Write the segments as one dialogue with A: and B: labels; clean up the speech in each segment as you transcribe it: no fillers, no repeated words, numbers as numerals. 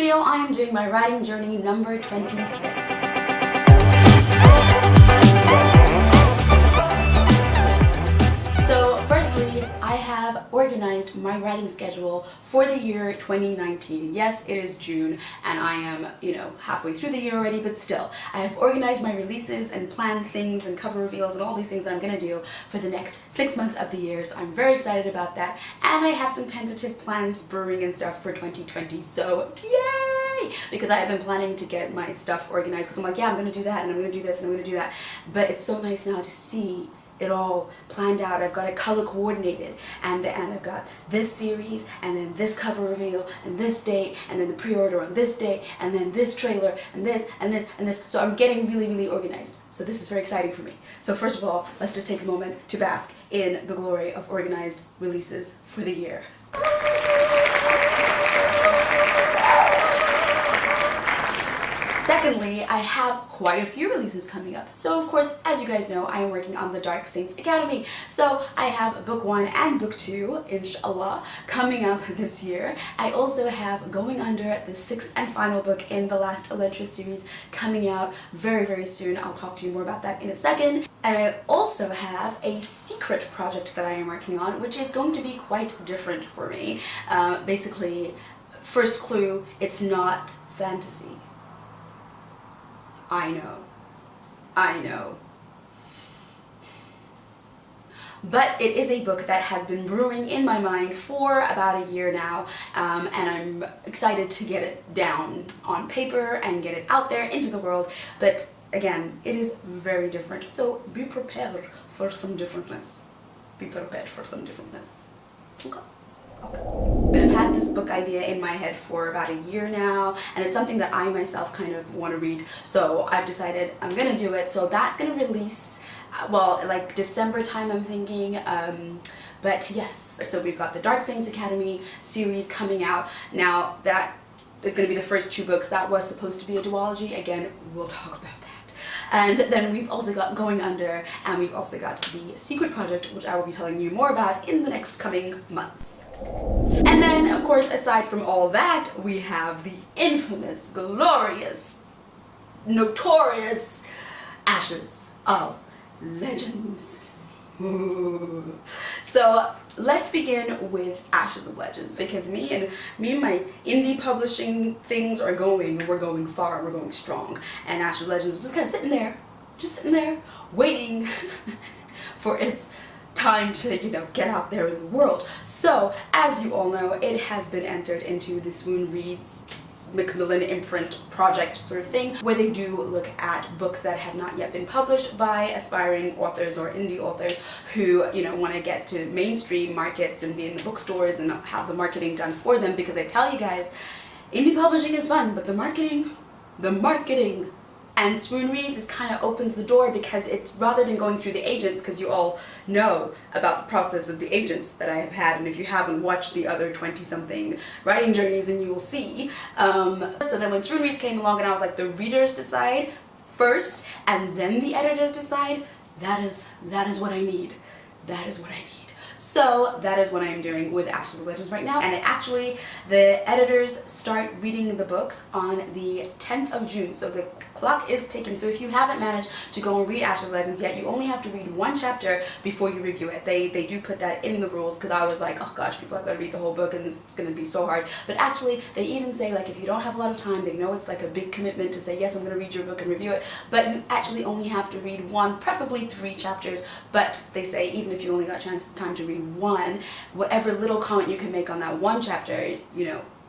A: video, I am doing my writing journey number 26. So firstly, I have organized my writing schedule for the year 2019. Yes, it is June and I am, halfway through the year already, but still, I have organized my releases and planned things and cover reveals and all these things that I'm gonna do for the next 6 months of the year. So I'm very excited about that. And I have some tentative plans brewing and stuff for 2020. So yay! Because I have been planning to get my stuff organized because I'm like, yeah, I'm gonna do that and I'm gonna do this and I'm gonna do that. But it's so nice now to see it all planned out. I've got it color coordinated and I've got this series and then this cover reveal and this date and then the pre-order on this date and then this trailer and this and this and this. So I'm getting really organized. So this is very exciting for me. So first of all, let's just take a moment to bask in the glory of organized releases for the year. Secondly, I have quite a few releases coming up. So of course, as you guys know, I am working on the Dark Saints Academy. So I have book 1 and book 2, inshallah, coming up this year. I also have Going Under, the 6th and final book in the last Elantra series, coming out very soon. I'll talk to you more about that in a second. And I also have a secret project that I am working on, which is going to be quite different for me. Basically, first clue, it's not fantasy. I know. But it is a book that has been brewing in my mind for about a year now, and I'm excited to get it down on paper and get it out there into the world. But again, it is very different, so be prepared for some differentness. Be prepared for some differentness. Okay. But I've had this book idea in my head for about a year now, and it's something that I myself kind of want to read, so I've decided I'm gonna do it. So that's gonna release, well, like December time I'm thinking, but yes. So we've got the Dark Saints Academy series coming out. Now that is gonna be the first 2 books. That was supposed to be a duology. Again, we'll talk about that. And then we've also got Going Under, and we've also got the secret project, which I will be telling you more about in the next coming months. And then, of course, aside from all that, we have the infamous, glorious, notorious Ashes of Legends. Ooh. So let's begin with Ashes of Legends, because me and my indie publishing things we're going far, we're going strong, and Ashes of Legends is just kind of sitting there, waiting for its time to, get out there in the world. So, as you all know, it has been entered into the Swoon Reads Macmillan imprint project sort of thing, where they do look at books that have not yet been published by aspiring authors or indie authors who, want to get to mainstream markets and be in the bookstores and have the marketing done for them. Because I tell you guys, indie publishing is fun, but the marketing, and Swoon Reads kind of opens the door, because it, rather than going through the agents, because you all know about the process of the agents that I have had, and if you haven't watched the other 20-something writing journeys, then you will see. So then when Swoon Reads came along and I was like, the readers decide first, and then the editors decide, that is what I need. That is what I need. So that is what I am doing with Ashes of Legends right now, and the editors start reading the books on the 10th of June, so the clock is ticking. So if you haven't managed to go and read Ashes of Legends yet, you only have to read 1 chapter before you review it. They do put that in the rules, because I was like, oh gosh, people have got to read the whole book and it's going to be so hard. But actually, they even say, like, if you don't have a lot of time, they know it's like a big commitment to say, yes, I'm going to read your book and review it, but you actually only have to read 1, preferably 3 chapters. But they say, even if you only got time to read 1, whatever little comment you can make on that 1 chapter,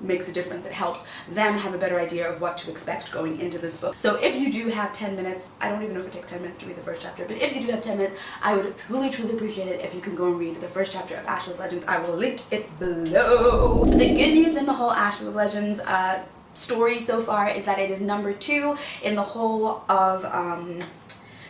A: makes a difference. It helps them have a better idea of what to expect going into this book. So if you do have 10 minutes, I don't even know if it takes 10 minutes to read the first chapter, but if you do have 10 minutes, I would truly appreciate it if you can go and read the first chapter of Ashes of Legends. I will link it below. The good news in the whole Ashes of Legends story so far is that it is number 2 in the whole of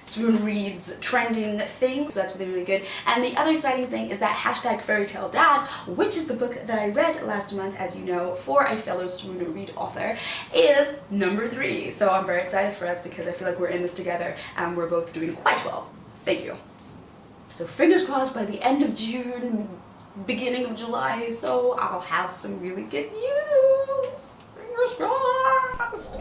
A: Swoon Reads trending things, so that's really good. And the other exciting thing is that #FairyTaleDad, which is the book that I read last month, as you know, for a fellow Swoon Read author, is number 3. So I'm very excited for us, because I feel like we're in this together and we're both doing quite well. Thank you. So fingers crossed by the end of June and the beginning of July, so I'll have some really good news for Fingers crossed!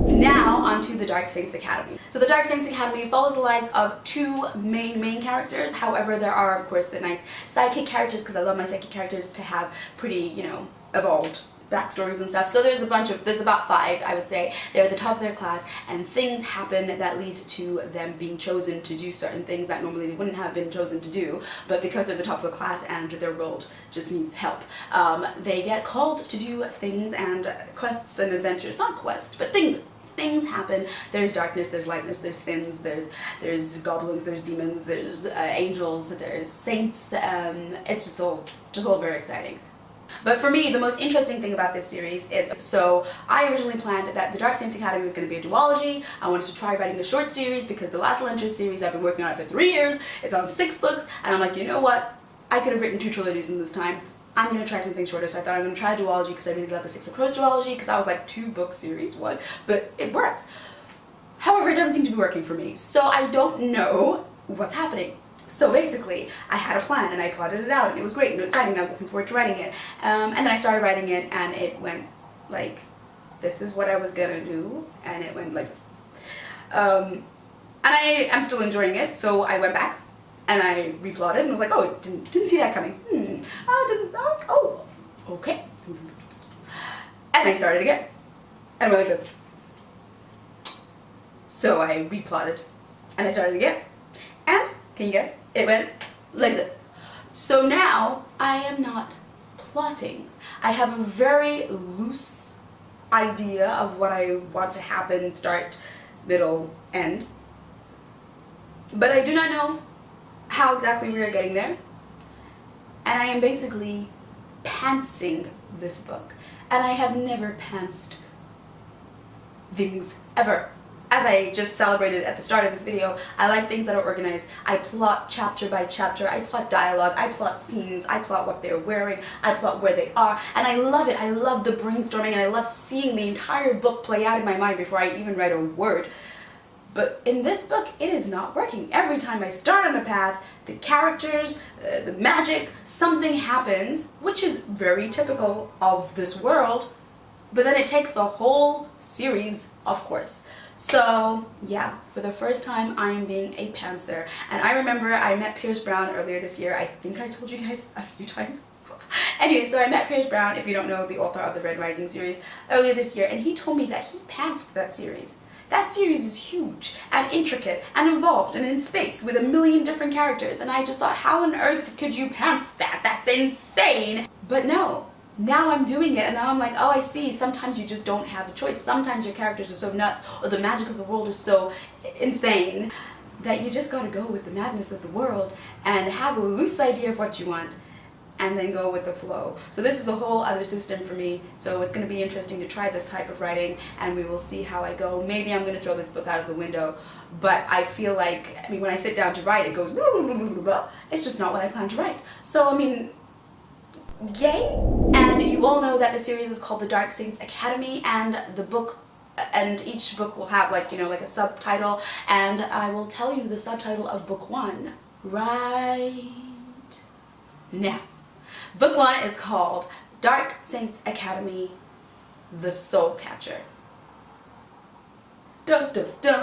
A: Now, onto the Dark Saints Academy. So the Dark Saints Academy follows the lives of two main characters. However, there are, of course, the nice sidekick characters, because I love my sidekick characters to have pretty, you know, evolved backstories and stuff. So there's about 5, I would say. They're at the top of their class, and things happen that lead to them being chosen to do certain things that normally they wouldn't have been chosen to do, but because they're the top of the class and their world just needs help, they get called to do things and quests and adventures. Not quests, but things happen. There's darkness, there's lightness, there's sins, there's goblins, there's demons, there's angels, there's saints. It's just all very exciting. But for me, the most interesting thing about this series is, so I originally planned that the Dark Saints Academy was going to be a duology. I wanted to try writing a short series because the last Elentris series, I've been working on it for 3 years. It's on 6 books, and I'm like, you know what? I could have written 2 trilogies in this time. I'm going to try something shorter, so I thought I'm going to try a duology because I really love the Six of Crows duology, because I was like, 2-book series, what? But it works. However, it doesn't seem to be working for me, so I don't know what's happening. So basically, I had a plan and I plotted it out, and it was great and it was exciting and I was looking forward to writing it. And then I started writing it, and it went like, this is what I was gonna do, and it went like, and I'm still enjoying it, so I went back and I replotted and was like, oh, didn't see that coming. Oh, okay. And I started again, and I went like this. So I replotted and I started again, and can you guess? It went like this. So now I am not plotting. I have a very loose idea of what I want to happen, start, middle, end. But I do not know how exactly we are getting there. And I am basically pantsing this book. And I have never pantsed things ever. As I just celebrated at the start of this video, I like things that are organized. I plot chapter by chapter, I plot dialogue, I plot scenes, I plot what they're wearing, I plot where they are, and I love it. I love the brainstorming, and I love seeing the entire book play out in my mind before I even write a word. But in this book, it is not working. Every time I start on a path, the characters, the magic, something happens, which is very typical of this world, but then it takes the whole series off course. So yeah, for the first time I am being a pantser. And I remember I met Pierce Brown earlier this year. I think I told you guys a few times. Anyway, so I met Pierce Brown, if you don't know, the author of the Red Rising series, earlier this year, and he told me that he pantsed that series. That series is huge and intricate and involved and in space with 1,000,000 different characters, and I just thought, how on earth could you pants that? That's insane! But no. Now I'm doing it, and now I'm like, oh, I see, sometimes you just don't have a choice. Sometimes your characters are so nuts, or the magic of the world is so insane, that you just gotta go with the madness of the world and have a loose idea of what you want, and then go with the flow. So this is a whole other system for me, so it's gonna be interesting to try this type of writing, and we will see how I go. Maybe I'm gonna throw this book out of the window, but I feel like, I mean, when I sit down to write, it goes blah, blah, blah, blah, blah. It's just not what I plan to write. So, I mean, yay! And you all know that the series is called The Dark Saints Academy, and the book, and each book will have like, you know, like a subtitle, and I will tell you the subtitle of book 1 right now. Book 1 is called Dark Saints Academy, The Soul Catcher. Dun, dun, dun.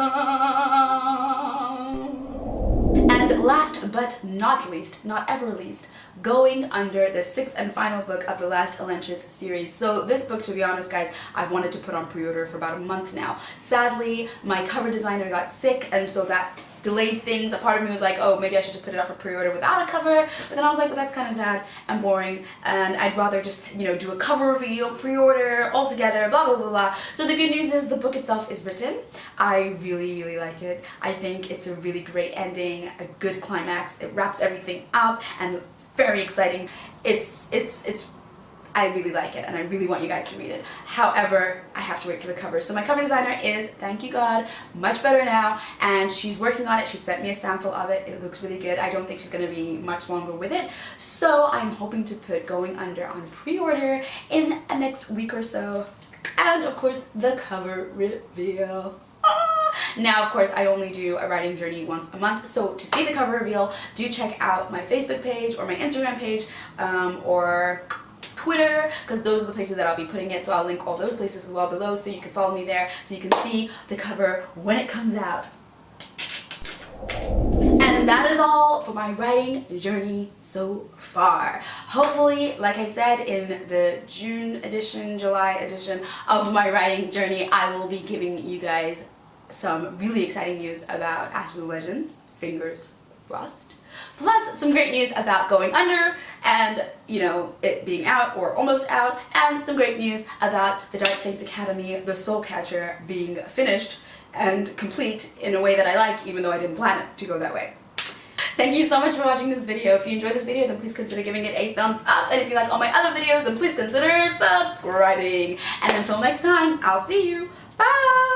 A: And last but not least, not ever least, going under the 6th and final book of the last Elentris series. So this book, to be honest guys, I've wanted to put on pre-order for about a month now. Sadly, my cover designer got sick, and so that delayed things. A part of me was like, oh, maybe I should just put it up for pre-order without a cover, but then I was like, well, that's kind of sad and boring, and I'd rather just, you know, do a cover reveal, pre-order, all together, blah, blah, blah, blah. So the good news is the book itself is written. I really, really like it. I think it's a really great ending, a good climax. It wraps everything up, and it's very exciting. I really like it, and I really want you guys to read it. However, I have to wait for the cover. So my cover designer is, thank you God, much better now, and she's working on it. She sent me a sample of it. It looks really good. I don't think she's going to be much longer with it. So I'm hoping to put Going Under on pre-order in the next week or so. And of course, the cover reveal. Now, of course, I only do a writing journey once a month, so to see the cover reveal, do check out my Facebook page or my Instagram page, or Twitter, because those are the places that I'll be putting it. So I'll link all those places as well below so you can follow me there, so you can see the cover when it comes out. And that is all for my writing journey so far. Hopefully, like I said, in the June edition, July edition of my writing journey, I will be giving you guys some really exciting news about Ashes of Legends, fingers crossed, plus some great news about Going Under and, you know, it being out or almost out, and some great news about the Dark Saints Academy, the Soul Catcher, being finished and complete in a way that I like, even though I didn't plan it to go that way. Thank you so much for watching this video. If you enjoyed this video, then please consider giving it a thumbs up, and if you like all my other videos, then please consider subscribing. And until next time, I'll see you. Bye!